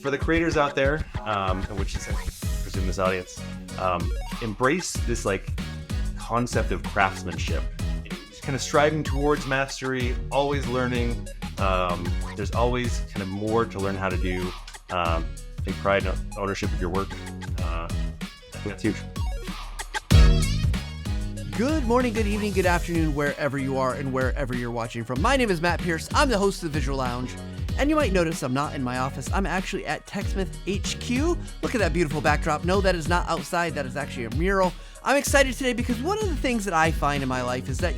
for the creators out there, which is, I presume, this audience, embrace this like concept of craftsmanship. Just kind of striving towards mastery, always learning. There's always kind of more to learn how to do. Take pride and ownership of your work. I think that's huge. Good morning, good evening, good afternoon, wherever you are and wherever you're watching from. My name is Matt Pierce. I'm the host of the Visual Lounge. And you might notice I'm not in my office. I'm actually at TechSmith HQ. Look at that beautiful backdrop. No, that is not outside. That is actually a mural. I'm excited today because one of the things that I find in my life is that,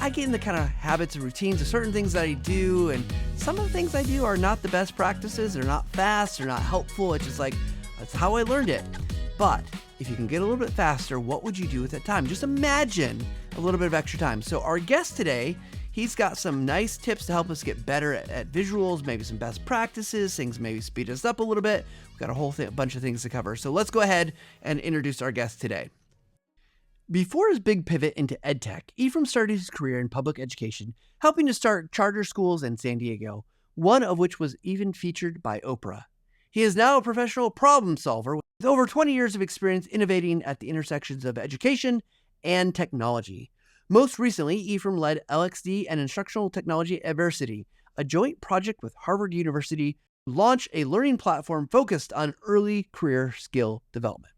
I get in the kind of habits and routines of certain things that I do. And some of the things I do are not the best practices. They're not fast. They're not helpful. It's just like, that's how I learned it. But if you can get a little bit faster, what would you do with that time? Just imagine a little bit of extra time. So our guest today, he's got some nice tips to help us get better at visuals, maybe some best practices, things maybe speed us up a little bit. We've got a bunch of things to cover. So let's go ahead and introduce our guest today. Before his big pivot into EdTech, Ephraim started his career in public education, helping to start charter schools in San Diego, one of which was even featured by Oprah. He is now a professional problem solver with over 20 years of experience innovating at the intersections of education and technology. Most recently, Ephraim led LXD and Instructional Technology Adversity, a joint project with Harvard University to launch a learning platform focused on early career skill development.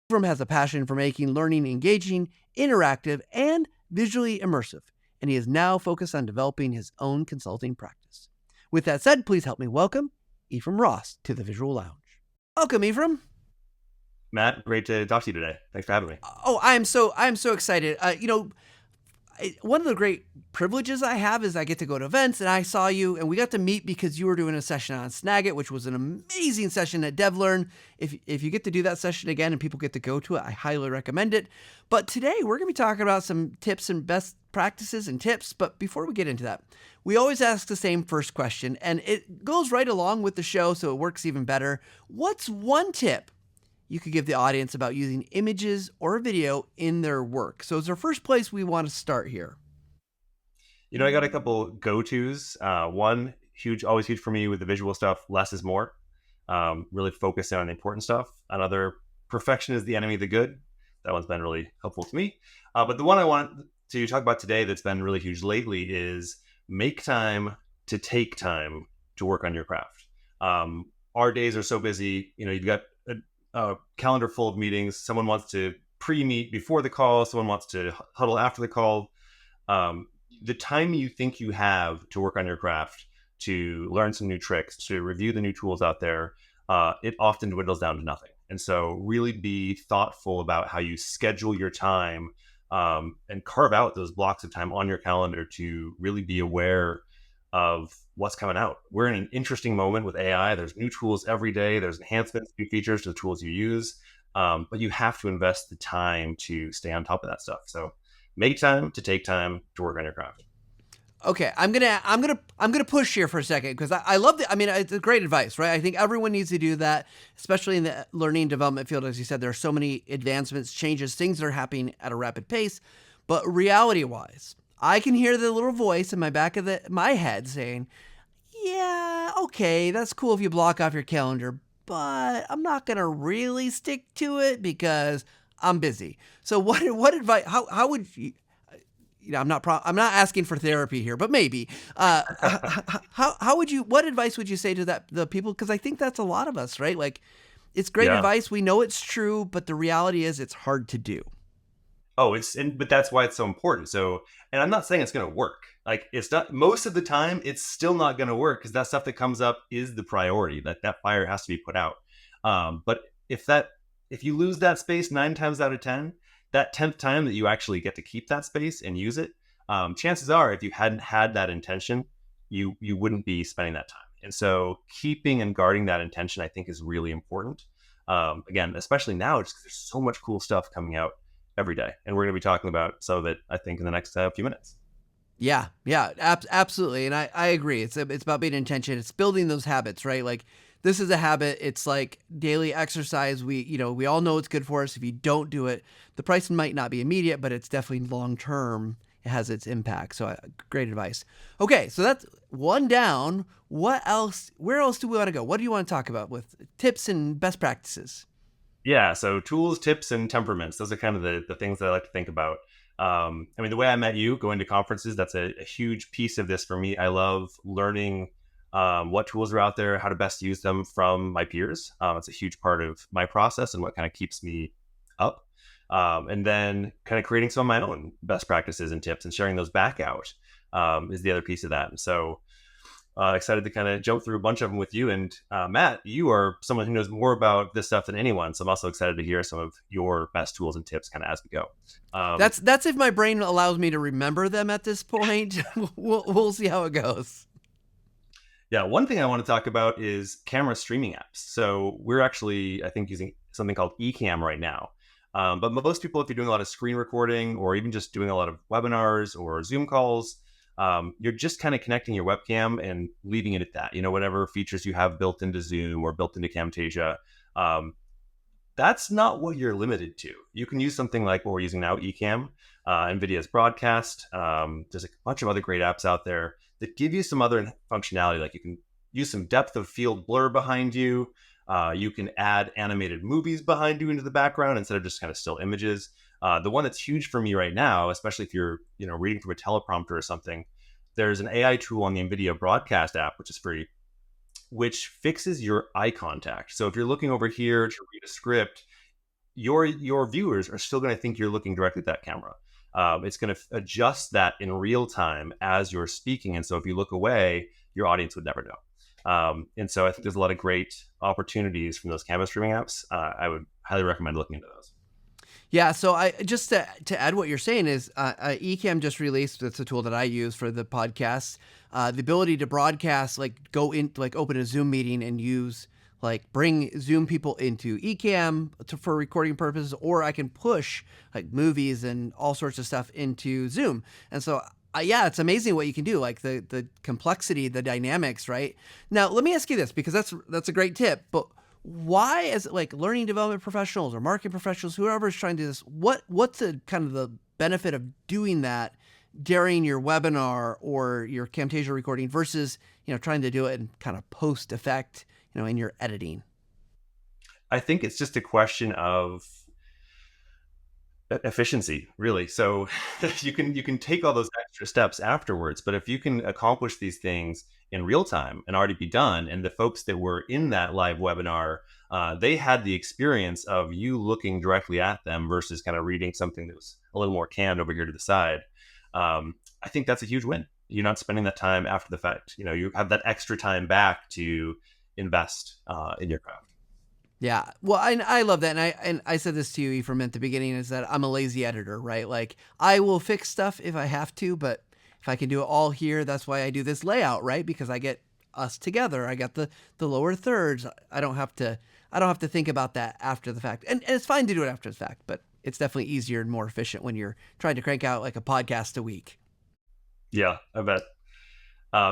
Ephraim has a passion for making learning engaging, interactive, and visually immersive, and he is now focused on developing his own consulting practice. With that said, please help me welcome Ephraim Ross to the Visual Lounge. Welcome, Ephraim. Matt, great to talk to you today. Thanks for having me. Oh, I am so excited. One of the great privileges I have is I get to go to events, and I saw you, and we got to meet because you were doing a session on Snagit, which was an amazing session at DevLearn. If you get to do that session again and people get to go to it, I highly recommend it. But today we're going to be talking about some tips and best practices and tips. But before we get into that, we always ask the same first question, and it goes right along with the show, so it works even better. What's one tip you could give the audience about using images or video in their work? So it's our first place we want to start here. I got a couple go-tos. One, always huge for me with the visual stuff, less is more. Really focus on the important stuff. Another, perfection is the enemy of the good. That one's been really helpful to me. But the one I want to talk about today that's been really huge lately is make time to take time to work on your craft. Our days are so busy. You've got a calendar full of meetings. Someone wants to pre-meet before the call. Someone wants to huddle after the call. The time you think you have to work on your craft, to learn some new tricks, to review the new tools out there, it often dwindles down to nothing. And so really be thoughtful about how you schedule your time and carve out those blocks of time on your calendar to really be aware of what's coming out. We're in an interesting moment with AI. There's new tools every day. There's enhancements, new features to the tools you use. But you have to invest the time to stay on top of that stuff. So make time to take time to work on your craft. Okay, I'm gonna push here for a second because I love it. I mean, it's great advice, right? I think everyone needs to do that, especially in the learning and development field. As you said, there are so many advancements, changes, things that are happening at a rapid pace. But reality-wise, I can hear the little voice in my back of my head saying, "Yeah, okay, that's cool if you block off your calendar, but I'm not gonna really stick to it because I'm busy." So, what advice? How would you? I'm not asking for therapy here, but maybe. How would you? What advice would you say to the people? Because I think that's a lot of us, right? Like, it's great advice. We know it's true, but the reality is it's hard to do. Oh, but that's why it's so important. So, and I'm not saying it's going to work. Like, it's not, most of the time, it's still not going to work because that stuff that comes up is the priority. That fire has to be put out. But if you lose that space 9 times out of 10, that 10th time that you actually get to keep that space and use it, chances are, if you hadn't had that intention, you wouldn't be spending that time. And so keeping and guarding that intention, I think, is really important. Again, especially now, just because there's so much cool stuff coming out every day. And we're going to be talking about some of it, I think, in the next few minutes. Yeah, absolutely. And I agree. It's about being intentional. It's building those habits, right? Like, this is a habit. It's like daily exercise. We all know it's good for us. If you don't do it, the price might not be immediate, but it's definitely long-term it has its impact. So great advice. Okay, so that's one down. What else? Where else do we want to go? What do you want to talk about with tips and best practices? Yeah, so tools, tips, and temperaments. Those are kind of the things that I like to think about. I mean, the way I met you, going to conferences, that's a huge piece of this for me. I love learning what tools are out there, how to best use them from my peers. It's a huge part of my process and what kind of keeps me up. And then kind of creating some of my own best practices and tips and sharing those back out is the other piece of that. And so excited to kind of jump through a bunch of them with you. And Matt, you are someone who knows more about this stuff than anyone. So I'm also excited to hear some of your best tools and tips kind of as we go. That's if my brain allows me to remember them at this point. We'll see how it goes. Yeah, one thing I want to talk about is camera streaming apps. So we're actually, I think, using something called Ecamm right now. But most people, if you're doing a lot of screen recording or even just doing a lot of webinars or Zoom calls, you're just kind of connecting your webcam and leaving it at that. Whatever features you have built into Zoom or built into Camtasia, that's not what you're limited to. You can use something like what we're using now, Ecamm, NVIDIA's Broadcast. There's a bunch of other great apps out there that give you some other functionality. Like you can use some depth of field blur behind you. You can add animated movies behind you into the background instead of just kind of still images. The one that's huge for me right now, especially if you're reading from a teleprompter or something, there's an AI tool on the NVIDIA Broadcast app, which is free, which fixes your eye contact. So if you're looking over here to read a script, your viewers are still going to think you're looking directly at that camera. It's going to adjust that in real time as you're speaking. And so if you look away, your audience would never know. And so I think there's a lot of great opportunities from those camera streaming apps. I would highly recommend looking into those. Yeah, so I just to add what you're saying is Ecamm just released. That's a tool that I use for the podcast. The ability to broadcast, like go in, like open a Zoom meeting and use bring Zoom people into Ecamm for recording purposes, or I can push like movies and all sorts of stuff into Zoom. And so yeah, it's amazing what you can do, like the complexity, the dynamics, right? Now, let me ask you this, because that's a great tip, but why, as like learning development professionals or marketing professionals, whoever is trying to do this, what's the kind of the benefit of doing that during your webinar or your Camtasia recording versus, trying to do it in kind of post effect, in your editing? I think it's just a question of efficiency, really. So you can take all those extra steps afterwards, but if you can accomplish these things in real time and already be done, and the folks that were in that live webinar, they had the experience of you looking directly at them versus kind of reading something that was a little more canned over here to the side. I think that's a huge win. You're not spending that time after the fact. You have that extra time back to invest in your craft. Yeah. Well, I love that. And I said this to you, Ephraim, at the beginning, is that I'm a lazy editor, right? Like I will fix stuff if I have to, but if I can do it all here, that's why I do this layout, right? Because I get us together. I got the lower thirds. I don't have to think about that after the fact. And it's fine to do it after the fact, but it's definitely easier and more efficient when you're trying to crank out like a podcast a week. Yeah, I bet.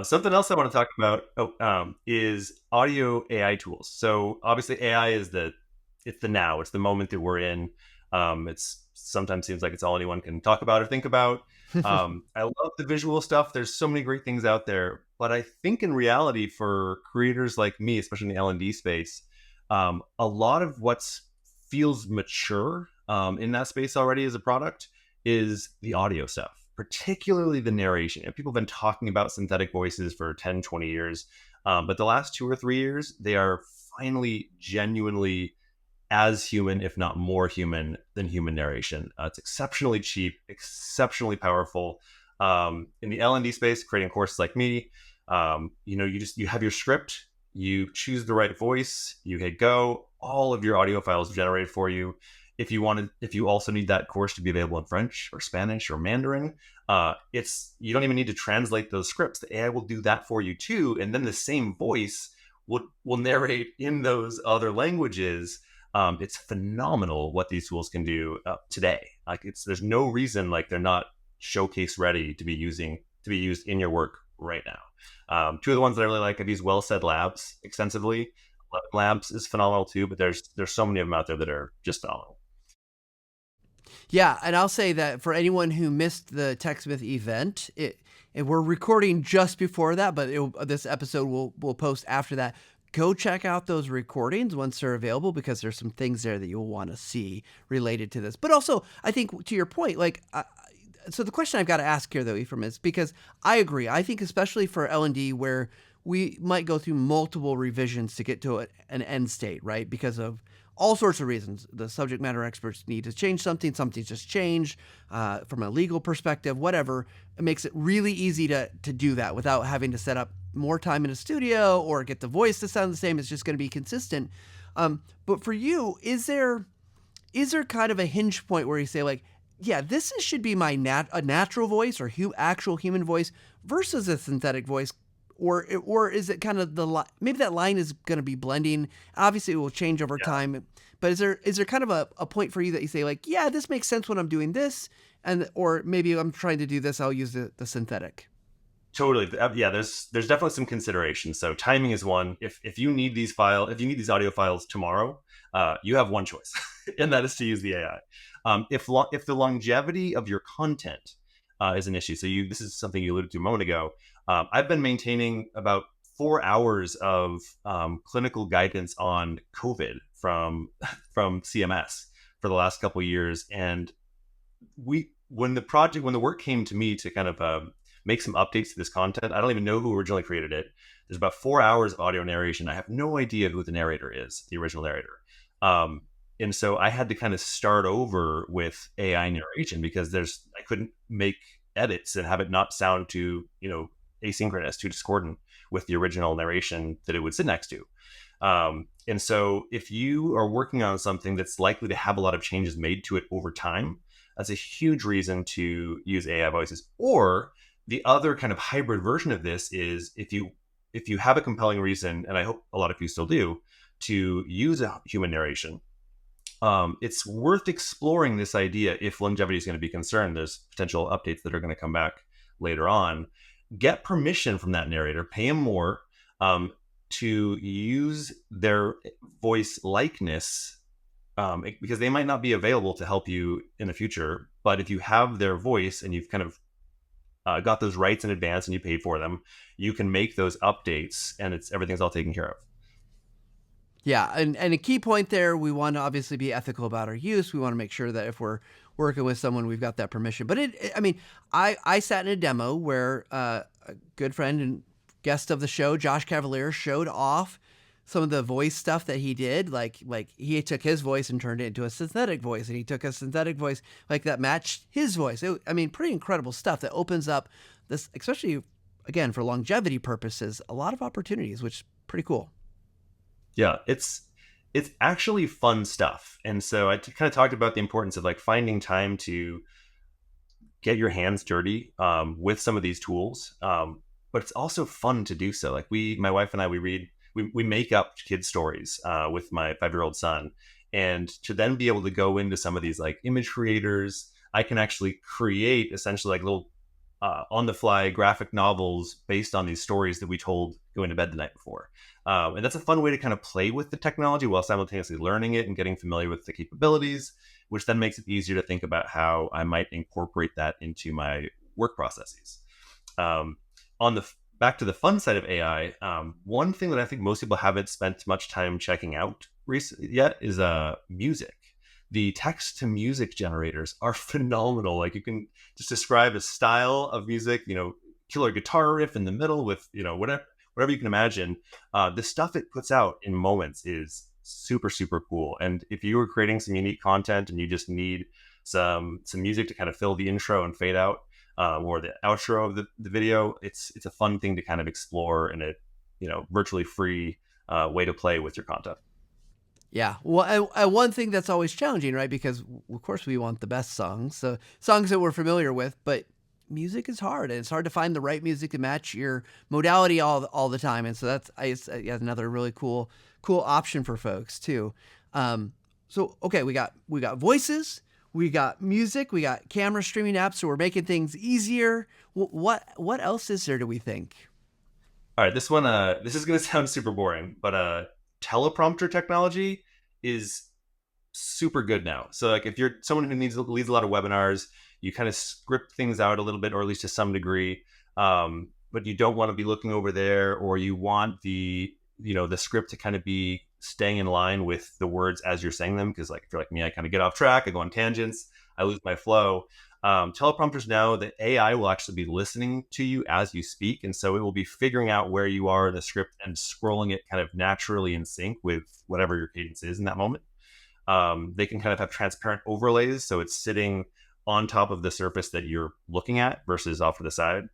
Something else I want to talk about is audio AI tools. So obviously AI is it's the now, it's the moment that we're in. It's sometimes seems like it's all anyone can talk about or think about. I love the visual stuff. There's so many great things out there, but I think in reality for creators like me, especially in the L&D space, a lot of what feels mature in that space already as a product is the audio stuff, particularly the narration. And people have been talking about synthetic voices for 10, 20 years. But the last 2 or 3 years, they are finally genuinely as human, if not more human than human narration. It's exceptionally cheap, exceptionally powerful. In the L&D space, creating courses like me, you have your script, you choose the right voice, you hit go, all of your audio files generated for you. If you also need that course to be available in French or Spanish or Mandarin, you don't even need to translate those scripts. The AI will do that for you too, and then the same voice will narrate in those other languages. It's phenomenal what these tools can do today. There's no reason they're not showcase ready to be used in your work right now. Two of the ones that I really like, I've used Well Said Labs extensively. Labs is phenomenal too, but there's so many of them out there that are just phenomenal. Yeah, and I'll say that for anyone who missed the TechSmith event, we're recording just before that, but this episode will post after that. Go check out those recordings once they're available, because there's some things there that you'll want to see related to this. But also, I think to your point, like, so the question I've got to ask here, though, Ephraim, is because I agree. I think especially for L&D, where we might go through multiple revisions to get to an end state, right? Because of all sorts of reasons. The subject matter experts need to change something. Something's just changed from a legal perspective, whatever. It makes it really easy to do that without having to set up more time in a studio or get the voice to sound the same. It's just going to be consistent. But for you, is there kind of a hinge point where you say, like, yeah, this should be my a natural voice or actual human voice versus a synthetic voice? Or is it kind of maybe that line is going to be blending? Obviously, it will change over time. But is there kind of a point for you that you say, like, yeah, this makes sense when I'm doing this, or maybe I'm trying to do this, I'll use the synthetic? Totally. Yeah, there's definitely some consideration. So timing is one. If you need these audio files tomorrow, you have one choice, and that is to use the AI. If the longevity of your content is an issue, so this is something you alluded to a moment ago. I've been maintaining about 4 hours of clinical guidance on COVID from CMS for the last couple of years, and when the work came to me to kind of make some updates to this content, I don't even know who originally created it. There's about 4 hours of audio narration. I have no idea who the narrator is, the original narrator. And so I had to kind of start over with AI narration because I couldn't make edits and have it not sound too, asynchronous, too discordant with the original narration that it would sit next to. And so if you are working on something that's likely to have a lot of changes made to it over time, that's a huge reason to use AI voices. Or the other kind of hybrid version of this is if you have a compelling reason, and I hope a lot of you still do, to use a human narration, it's worth exploring this idea. If longevity is going to be concerned, there's potential updates that are going to come back later on. Get permission from that narrator, pay him more to use their voice likeness, because they might not be available to help you in the future. But if you have their voice and you've kind of got those rights in advance and you paid for them, you can make those updates and everything's all taken care of. Yeah, and a key point there, we want to obviously be ethical about our use. We want to make sure that if we're working with someone, we've got that permission. But I sat in a demo where a good friend and guest of the show, Josh Cavalier, showed off some of the voice stuff that he did. Like he took his voice and turned it into a synthetic voice, and he took a synthetic voice that matched his voice. Pretty incredible stuff that opens up this, especially again for longevity purposes, a lot of opportunities, which is pretty cool. Yeah, it's actually fun stuff. And so I kind of talked about the importance of finding time to get your hands dirty with some of these tools. But it's also fun to do so. My wife and I, we make up kids stories with my 5-year-old son. And to then be able to go into some of these image creators, I can actually create essentially little on the fly graphic novels based on these stories that we told going to bed the night before. And that's a fun way to kind of play with the technology while simultaneously learning it and getting familiar with the capabilities, which then makes it easier to think about how I might incorporate that into my work processes. Back to the fun side of AI, one thing that I think most people haven't spent much time checking out yet is music. The text to music generators are phenomenal. You can just describe a style of music, killer guitar riff in the middle with, whatever you can imagine. The stuff it puts out in moments is super, super cool. And if you were creating some unique content and you just need some music to kind of fill the intro and fade out, or the outro of the video, it's a fun thing to kind of explore in a virtually free way to play with your content. Yeah. Well, and one thing that's always challenging, right? Because of course we want the best songs, so songs that we're familiar with, but music is hard, and it's hard to find the right music to match your modality all the time. And so that's another really cool option for folks too. So okay, we got voices, we got music, we got camera streaming apps, so we're making things easier. What else is there, do we think? All right, this one, this is going to sound super boring, but teleprompter technology is super good now. So like if you're someone who leads a lot of webinars, you kind of script things out a little bit, or at least to some degree. But you don't want to be looking over there, or you want the script to kind of be staying in line with the words as you're saying them. Because like if you're like me, I kind of get off track, I go on tangents, I lose my flow. Teleprompters now, the AI will actually be listening to you as you speak, and so it will be figuring out where you are in the script and scrolling it kind of naturally in sync with whatever your cadence is in that moment. They can kind of have transparent overlays, so it's sitting on top of the surface that you're looking at versus off to the side.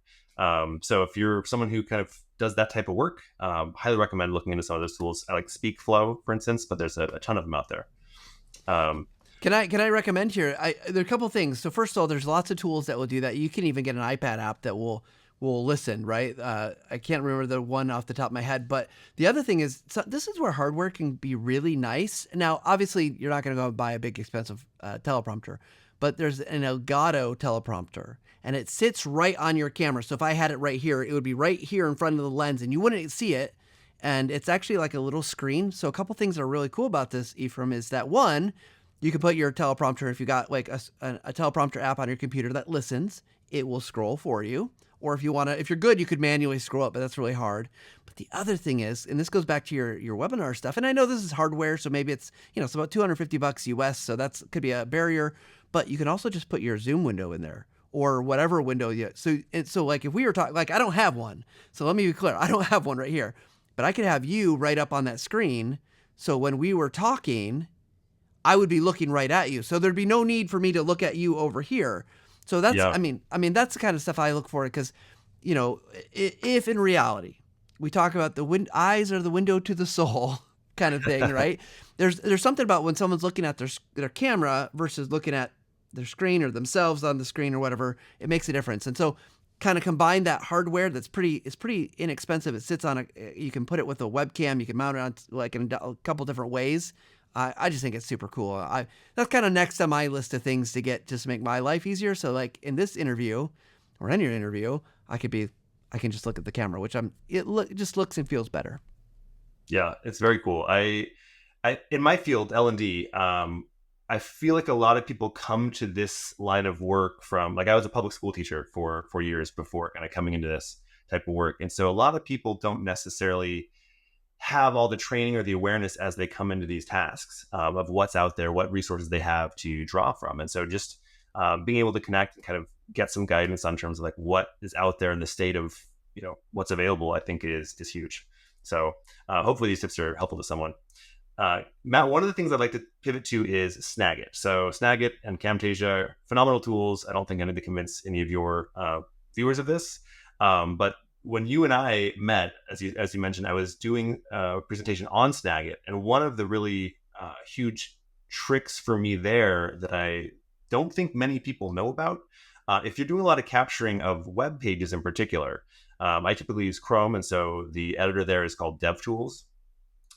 So if you're someone who kind of does that type of work, highly recommend looking into some of those tools. I like SpeakFlow, for instance, but there's a ton of them out there. Can I recommend here? There are a couple things. So first of all, there's lots of tools that will do that. You can even get an iPad app that will listen, right? I can't remember the one off the top of my head, but the other thing is, so this is where hardware can be really nice. Now, obviously, you're not going to go buy a big expensive teleprompter, but there's an Elgato teleprompter, and it sits right on your camera. So if I had it right here, it would be right here in front of the lens, and you wouldn't see it. And it's actually like a little screen. So a couple things that are really cool about this, Ephraim, is that one, you can put your teleprompter, if you got like a teleprompter app on your computer that listens, it will scroll for you. Or if you're good, you could manually scroll up, but that's really hard. But the other thing is, and this goes back to your webinar stuff, and I know this is hardware, so maybe it's about $250 US, so that's could be a barrier. But you can also just put your Zoom window in there, or whatever window so like if we were talking, like I don't have one, so let me be clear, I don't have one right here, but I could have you right up on that screen. So when we were talking, I would be looking right at you. So there'd be no need for me to look at you over here. So that's, yeah. I mean, that's the kind of stuff I look for, because, if in reality we talk about the eyes are the window to the soul kind of thing, right? There's something about when someone's looking at their camera versus looking at their screen or themselves on the screen or whatever, it makes a difference. And so kind of combine that hardware it's pretty inexpensive. It sits on you can put it with a webcam, you can mount it on like in a couple different ways. I just think it's super cool. That's kind of next on my list of things to get just to make my life easier. So like in this interview or any interview, I can just look at the camera, which it just looks and feels better. Yeah, it's very cool. I in my field, L&D, I feel like a lot of people come to this line of work from, like I was a public school teacher for 4 years before kind of coming into this type of work. And so a lot of people don't necessarily have all the training or the awareness as they come into these tasks of what's out there, what resources they have to draw from. And so just being able to connect and kind of get some guidance on terms of like what is out there in the state of, what's available, I think is huge. So hopefully these tips are helpful to someone. Matt, one of the things I'd like to pivot to is Snagit. So Snagit and Camtasia, phenomenal tools. I don't think I need to convince any of your viewers of this, but when you and I met, as you mentioned, I was doing a presentation on Snagit, and one of the really huge tricks for me there that I don't think many people know about, if you're doing a lot of capturing of web pages in particular, I typically use Chrome, and so the editor there is called DevTools.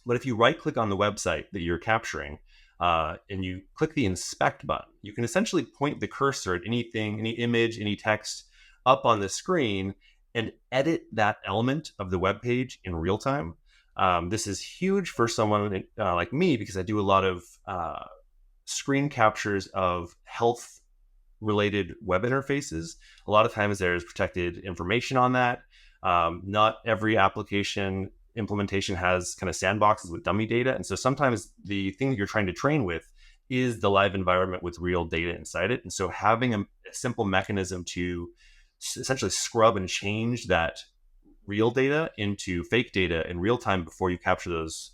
But if you right-click on the website that you're capturing, and you click the Inspect button, you can essentially point the cursor at anything, any image, any text up on the screen, and edit that element of the web page in real time. This is huge for someone like me, because I do a lot of screen captures of health-related web interfaces. A lot of times there's protected information on that. Not every application implementation has kind of sandboxes with dummy data. And so sometimes the thing that you're trying to train with is the live environment with real data inside it. And so having a simple mechanism to essentially scrub and change that real data into fake data in real time before you capture those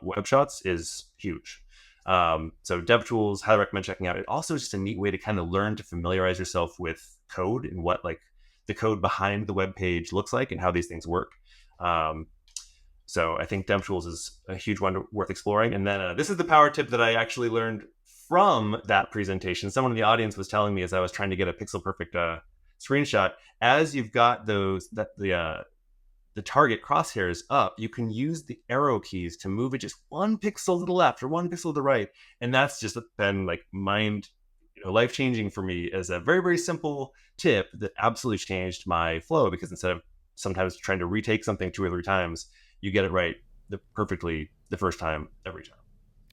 web shots is huge. So DevTools, highly recommend checking out. It also is just a neat way to kind of learn to familiarize yourself with code and what like the code behind the web page looks like and how these things work. So I think DevTools is a huge one worth exploring. And then this is the power tip that I actually learned from that presentation. Someone in the audience was telling me as I was trying to get a pixel perfect screenshot, as you've got the target crosshairs up, you can use the arrow keys to move it just one pixel to the left or one pixel to the right. And that's just been like life-changing for me as a very, very simple tip that absolutely changed my flow, because instead of sometimes trying to retake something 2 or 3 times, you get it right perfectly the first time, every time.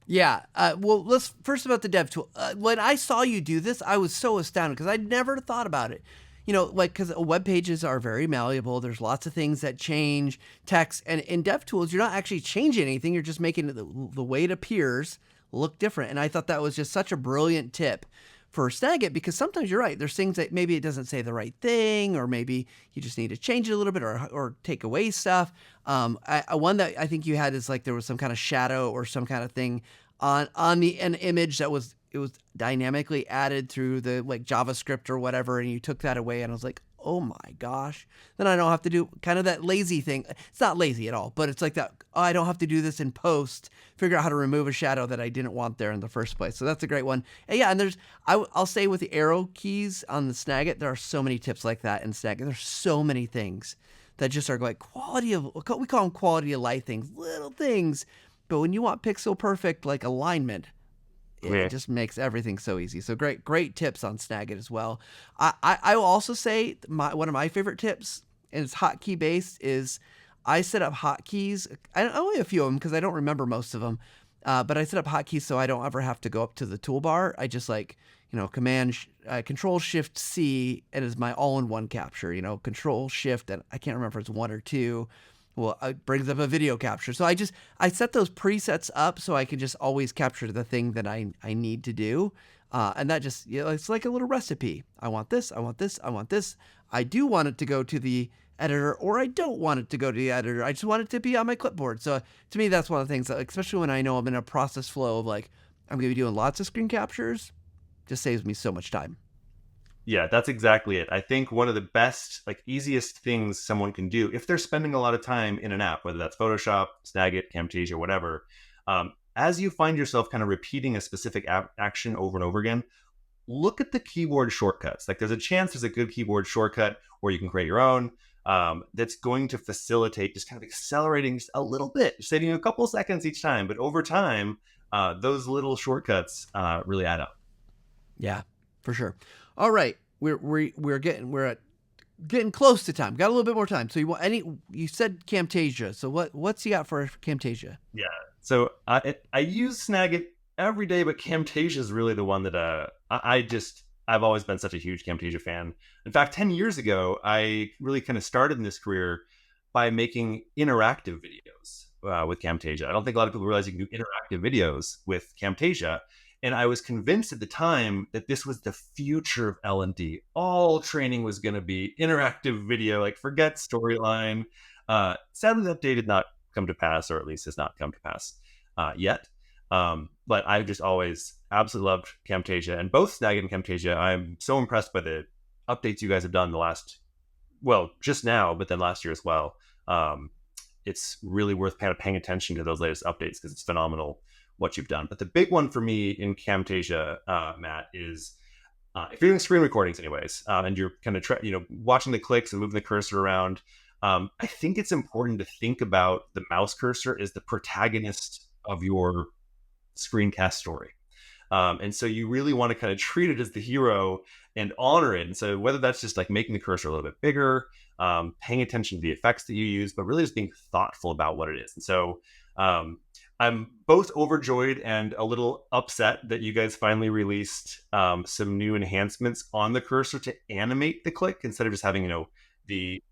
Yeah. Well, let's first about the dev tool. When I saw you do this, I was so astounded because I'd never thought about it. Like because web pages are very malleable. There's lots of things that change text, and in DevTools, you're not actually changing anything. You're just making the way it appears look different. And I thought that was just such a brilliant tip for Snagit, because sometimes you're right. There's things that maybe it doesn't say the right thing, or maybe you just need to change it a little bit, or take away stuff. One that I think you had is like there was some kind of shadow or some kind of thing on an image that was dynamically added through the like JavaScript or whatever, and you took that away, and I was like, oh my gosh, then I don't have to do kind of that lazy thing. It's not lazy at all, but it's like that, oh, I don't have to do this in post, figure out how to remove a shadow that I didn't want there in the first place. So that's a great one. And yeah, and I'll say with the arrow keys on the Snagit, there are so many tips like that in Snagit. There's so many things that just are like we call them quality of life things, little things. But when you want pixel perfect like alignment, it just makes everything so easy. So great tips on Snagit as well. I will also say one of my favorite tips, and it's hotkey based, is I set up hotkeys. I only a few of them because I don't remember most of them. But I set up hotkeys so I don't ever have to go up to the toolbar. I just Control Shift C, and is my all-in-one capture. Control Shift, and I can't remember if it's 1 or 2. Well, it brings up a video capture. So I set those presets up so I can just always capture the thing that I need to do. And that just, it's like a little recipe. I want this, I want this, I want this. I do want it to go to the editor, or I don't want it to go to the editor. I just want it to be on my clipboard. So to me, that's one of the things, especially when I know I'm in a process flow of like, I'm going to be doing lots of screen captures, just saves me so much time. Yeah, that's exactly it. I think one of the best, easiest things someone can do if they're spending a lot of time in an app, whether that's Photoshop, Snagit, Camtasia, whatever, as you find yourself kind of repeating a specific action over and over again, look at the keyboard shortcuts. There's a chance there's a good keyboard shortcut, or you can create your own, that's going to facilitate just kind of accelerating just a little bit, saving you a couple seconds each time. But over time, those little shortcuts really add up. Yeah, for sure. All right, we're getting close to time. Got a little bit more time. So you said Camtasia. So what's you got for Camtasia? Yeah. So I use Snagit every day, but Camtasia is really the one that I've always been such a huge Camtasia fan. In fact, 10 years ago, I really kind of started in this career by making interactive videos with Camtasia. I don't think a lot of people realize you can do interactive videos with Camtasia. And I was convinced at the time that this was the future of L&D. All training was going to be interactive video, forget storyline. Sadly, that day did not come to pass, or at least has not come to pass yet. But I've just always absolutely loved Camtasia. And both Snagit and Camtasia, I'm so impressed by the updates you guys have done just now, but then last year as well. It's really worth kind of paying attention to those latest updates because it's phenomenal what you've done. But the big one for me in Camtasia, Matt, is if you're doing screen recordings anyways, and you're kind of watching the clicks and moving the cursor around, I think it's important to think about the mouse cursor as the protagonist of your screencast story. And so you really want to kind of treat it as the hero and honor it. And so whether that's just making the cursor a little bit bigger, paying attention to the effects that you use, but really just being thoughtful about what it is. And so I'm both overjoyed and a little upset that you guys finally released some new enhancements on the cursor to animate the click instead of just having, the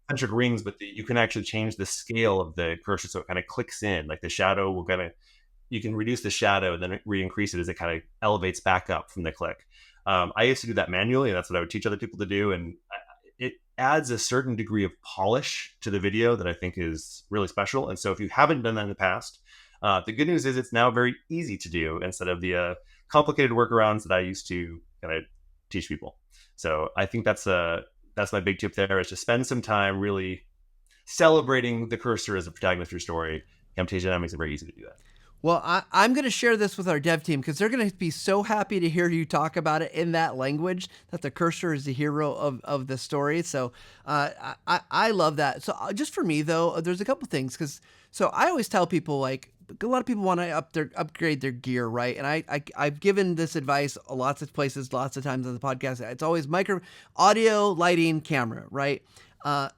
concentric rings, but you can actually change the scale of the cursor so it kind of clicks in. The shadow will you can reduce the shadow and then re-increase it as it kind of elevates back up from the click. I used to do that manually, and that's what I would teach other people to do. And it adds a certain degree of polish to the video that I think is really special. And so if you haven't done that in the past, the good news is it's now very easy to do instead of the complicated workarounds that I used to kind of teach people. So I think that's my big tip there, is to spend some time really celebrating the cursor as a protagonist of your story. Camtasia now makes it very easy to do that. Well, I'm going to share this with our dev team because they're going to be so happy to hear you talk about it in that language, that the cursor is the hero of the story. So I love that. So just for me, though, there's a couple things. So I always tell people, a lot of people want to upgrade their gear, right? And I've given this advice lots of places, lots of times on the podcast. It's always audio, lighting, camera, right?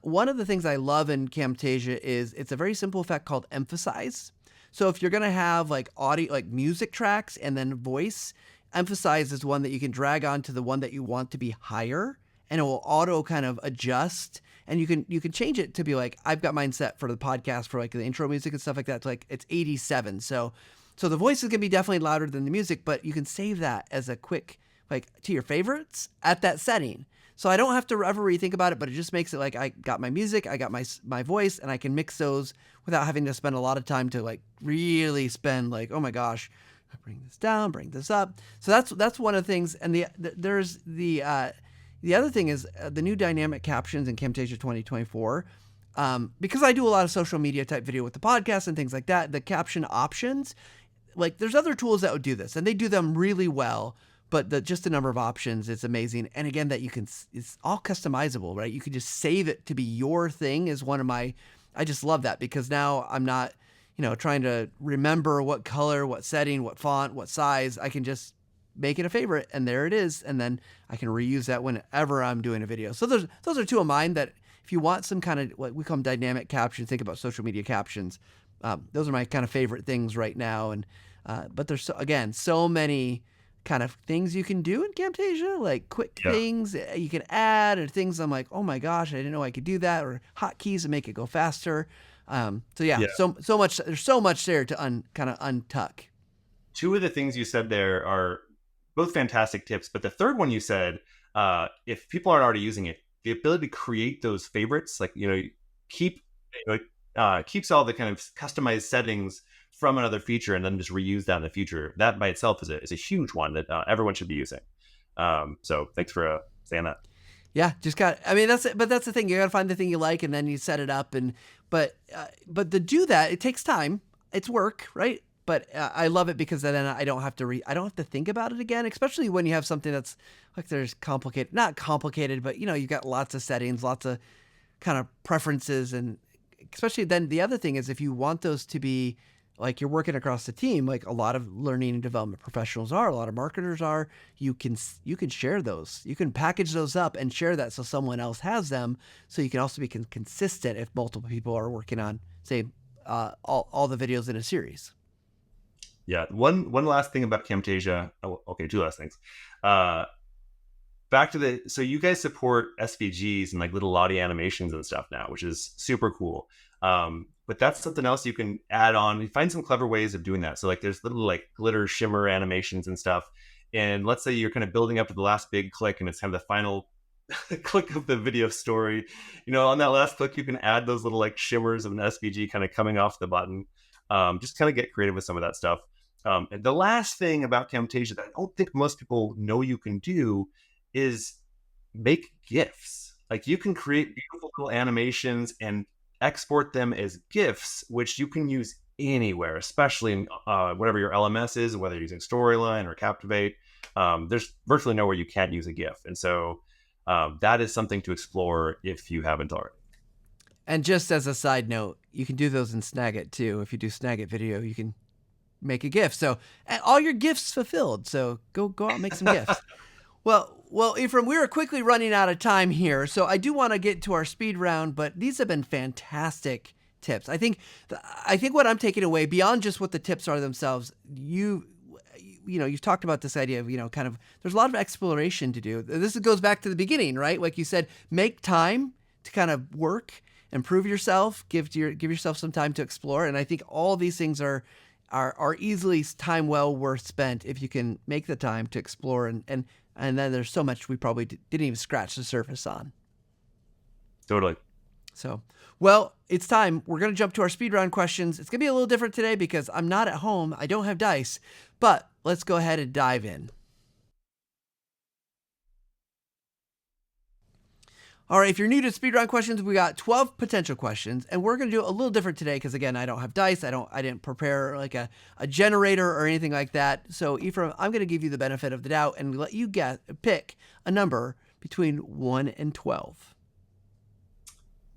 One of the things I love in Camtasia is it's a very simple effect called emphasize. So if you're going to have like audio, like music tracks and then voice, emphasize is one that you can drag onto the one that you want to be higher, and it will auto kind of adjust. And you can change it to be like, I've got mine set for the podcast for like the intro music and stuff like that. To like it's 87. So the voice is going to be definitely louder than the music, but you can save that as a quick, like to your favorites at that setting. So I don't have to ever rethink about it, but it just makes it like I got my music, I got my voice, and I can mix those without having to spend a lot of time to like really spend like, oh my gosh, bring this down, bring this up. So that's one of the things. And there's the other thing is the new dynamic captions in Camtasia 2024. Because I do a lot of social media type video with the podcast and things like that, the caption options, like there's other tools that would do this and they do them really well, but just the number of options is amazing. And again, that it's all customizable, right? You can just save it to be your thing is I just love that because now I'm not, trying to remember what color, what setting, what font, what size. I can just make it a favorite and there it is. And then I can reuse that whenever I'm doing a video. So those are two of mine that if you want some kind of what we call them dynamic captions, think about social media captions. Those are my kind of favorite things right now. And, but there's so many kind of things you can do in Camtasia, like quick things you can add or things I'm like, oh my gosh, I didn't know I could do that, or hotkeys to make it go faster. So much, there's so much there to kind of untuck. Two of the things you said there are both fantastic tips, but the third one you said, if people aren't already using it, the ability to create those favorites, like, keeps all the kind of customized settings from another feature and then just reuse that in the future. That by itself is a huge one that everyone should be using. So thanks for saying that. Yeah, that's the thing. You got to find the thing you like and then you set it up. But to do that, it takes time. It's work, right? But I love it because then I don't have to think about it again, especially when you have something that's like there's not complicated, but you've got lots of settings, lots of kind of preferences. And especially then the other thing is if you want those to be like you're working across the team, like a lot of learning and development professionals are, a lot of marketers are, you can share those. You can package those up and share that so someone else has them. So you can also be consistent if multiple people are working on, say, all the videos in a series. Yeah. One last thing about Camtasia. Oh, okay, two last things. Back to so you guys support SVGs and like little Lottie animations and stuff now, which is super cool. But that's something else you can add on. You find some clever ways of doing that. So like there's little like glitter shimmer animations and stuff. And let's say you're kind of building up to the last big click and it's kind of the final click of the video story. On that last click, you can add those little like shimmers of an SVG kind of coming off the button. Just kind of get creative with some of that stuff. And the last thing about Camtasia that I don't think most people know you can do is make GIFs. Like you can create beautiful little animations and export them as GIFs, which you can use anywhere, especially in whatever your LMS is, whether you're using Storyline or Captivate. There's virtually nowhere you can't use a GIF. And so that is something to explore if you haven't already. And just as a side note, you can do those in Snagit too. If you do Snagit video, you can make a GIF. So and all your GIFs fulfilled. So go out and make some GIFs. Well, Ephraim, we are quickly running out of time here, so I do want to get to our speed round, but these have been fantastic tips. I think what I'm taking away beyond just what the tips are themselves, you've talked about this idea of, kind of, there's a lot of exploration to do. This goes back to the beginning, right? Like you said, make time to kind of work, improve yourself, give yourself some time to explore. And I think all these things are easily time well worth spent if you can make the time to explore and then there's so much we probably didn't even scratch the surface on. Totally. So, well, it's time. We're going to jump to our speed round questions. It's going to be a little different today because I'm not at home. I don't have dice, but let's go ahead and dive in. All right, if you're new to speedrun questions, we got 12 potential questions, and we're going to do a little different today because, again, I don't have dice. I didn't prepare like a generator or anything like that. So, Ephraim, I'm going to give you the benefit of the doubt and let you pick a number between 1 and 12.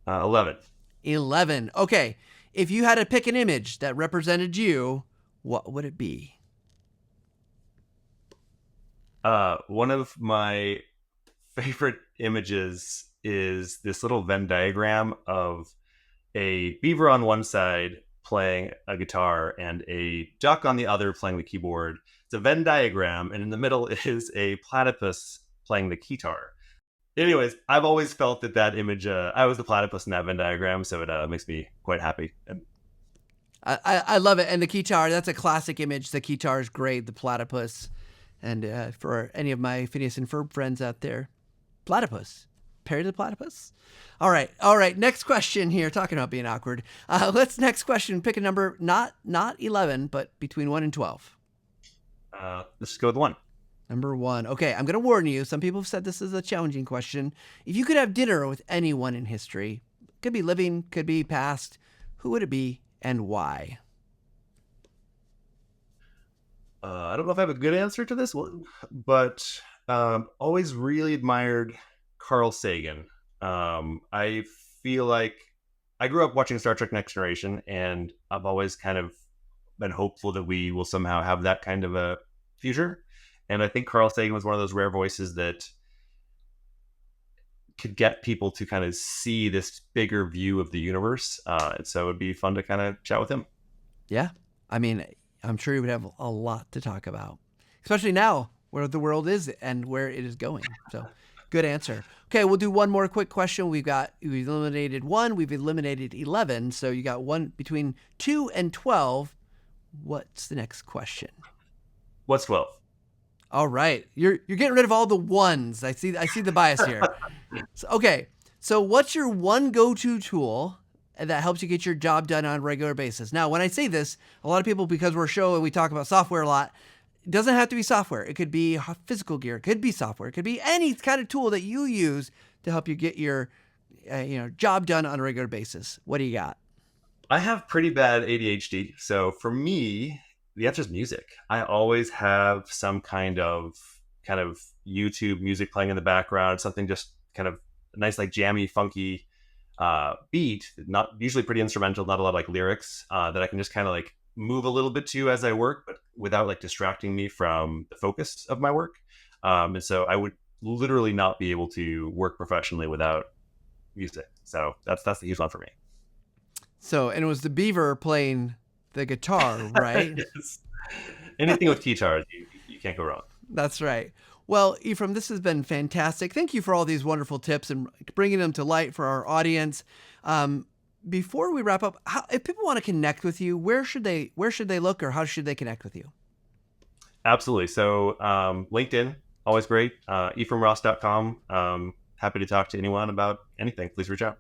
11. 11. Okay. If you had to pick an image that represented you, what would it be? One of my favorite images is this little Venn diagram of a beaver on one side playing a guitar and a duck on the other playing the keyboard. It's a Venn diagram, and in the middle is a platypus playing the keytar. Anyways, I've always felt that image, I was the platypus in that Venn diagram, so it makes me quite happy. And I love it. And the keytar, that's a classic image. The keytar is great, the platypus. And for any of my Phineas and Ferb friends out there, platypus. Perry the platypus. All right. Next question here. Talking about being awkward. Next question. Pick a number, not 11, but between 1 and 12. Let's just go with 1. Number 1. Okay, I'm going to warn you. Some people have said this is a challenging question. If you could have dinner with anyone in history, could be living, could be past, who would it be and why? I don't know if I have a good answer to this one, but always really admired Carl Sagan. I feel like I grew up watching Star Trek Next Generation, and I've always kind of been hopeful that we will somehow have that kind of a future. And I think Carl Sagan was one of those rare voices that could get people to kind of see this bigger view of the universe. And so it would be fun to kind of chat with him. Yeah. I mean, I'm sure you would have a lot to talk about, especially now where the world is and where it is going. So good answer. Okay, we'll do one more quick question. We've eliminated 1, we've eliminated 11. So you got one between 2 and 12. What's the next question? What's 12? All right. You're getting rid of all the ones. I see the bias here. So what's your one go-to tool that helps you get your job done on a regular basis? Now, when I say this, a lot of people, because we're a show and we talk about software a lot, it doesn't have to be software. It could be physical gear. It could be software. It could be any kind of tool that you use to help you get your job done on a regular basis. What do you got? I have pretty bad ADHD. So for me, the answer is music. I always have some kind of YouTube music playing in the background, something just kind of nice, like jammy, funky beat, not usually pretty instrumental, not a lot of like lyrics that I can just kind of like move a little bit to as I work, but without like distracting me from the focus of my work. And so I would literally not be able to work professionally without music. So that's the huge one for me. So, and it was the beaver playing the guitar, right? Yes. Anything with guitars, you can't go wrong. That's right. Well, Ephraim, this has been fantastic. Thank you for all these wonderful tips and bringing them to light for our audience. Before we wrap up, if people want to connect with you, where should they look, or how should they connect with you? Absolutely. So LinkedIn, always great. EphraimRoss.com. Happy to talk to anyone about anything. Please reach out.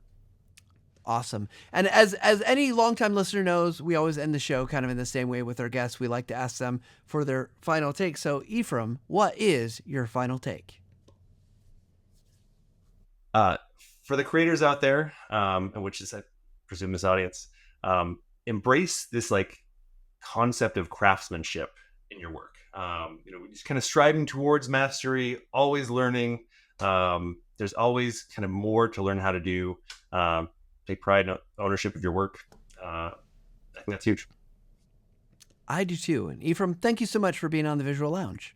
Awesome. And as any longtime listener knows, we always end the show kind of in the same way with our guests. We like to ask them for their final take. So, Ephraim, what is your final take? For the creators out there, which is, I presume, this audience, embrace this like concept of craftsmanship in your work. Just kind of striving towards mastery, always learning. There's always kind of more to learn how to do. Take pride in ownership of your work. I think that's huge. I do too. And Ephraim, thank you so much for being on the Visual Lounge.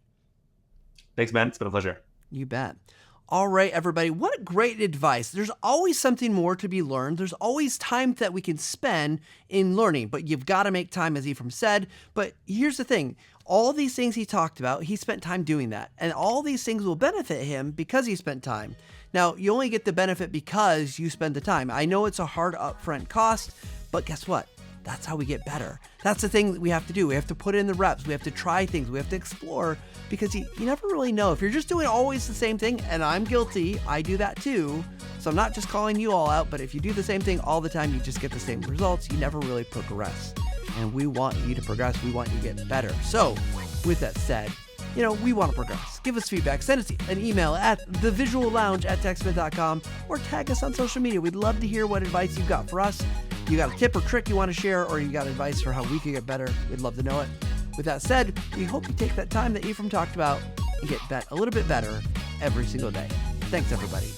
Thanks, man. It's been a pleasure. You bet. All right, everybody. What great advice. There's always something more to be learned. There's always time that we can spend in learning, but you've got to make time, as Ephraim said. But here's the thing. All these things he talked about, he spent time doing that. And all these things will benefit him because he spent time. Now, you only get the benefit because you spend the time. I know it's a hard upfront cost, but guess what? That's how we get better. That's the thing that we have to do. We have to put in the reps. We have to try things. We have to explore, because you never really know. If you're just doing always the same thing, and I'm guilty, I do that too. So I'm not just calling you all out, but if you do the same thing all the time, you just get the same results. You never really progress. And we want you to progress. We want you to get better. So with that said, we want to progress. Give us feedback. Send us an email at thevisuallounge@techsmith.com or tag us on social media. We'd love to hear what advice you've got for us. You got a tip or trick you want to share, or you got advice for how we can get better. We'd love to know it. With that said, we hope you take that time that Ephraim talked about and get a little bit better every single day. Thanks, everybody.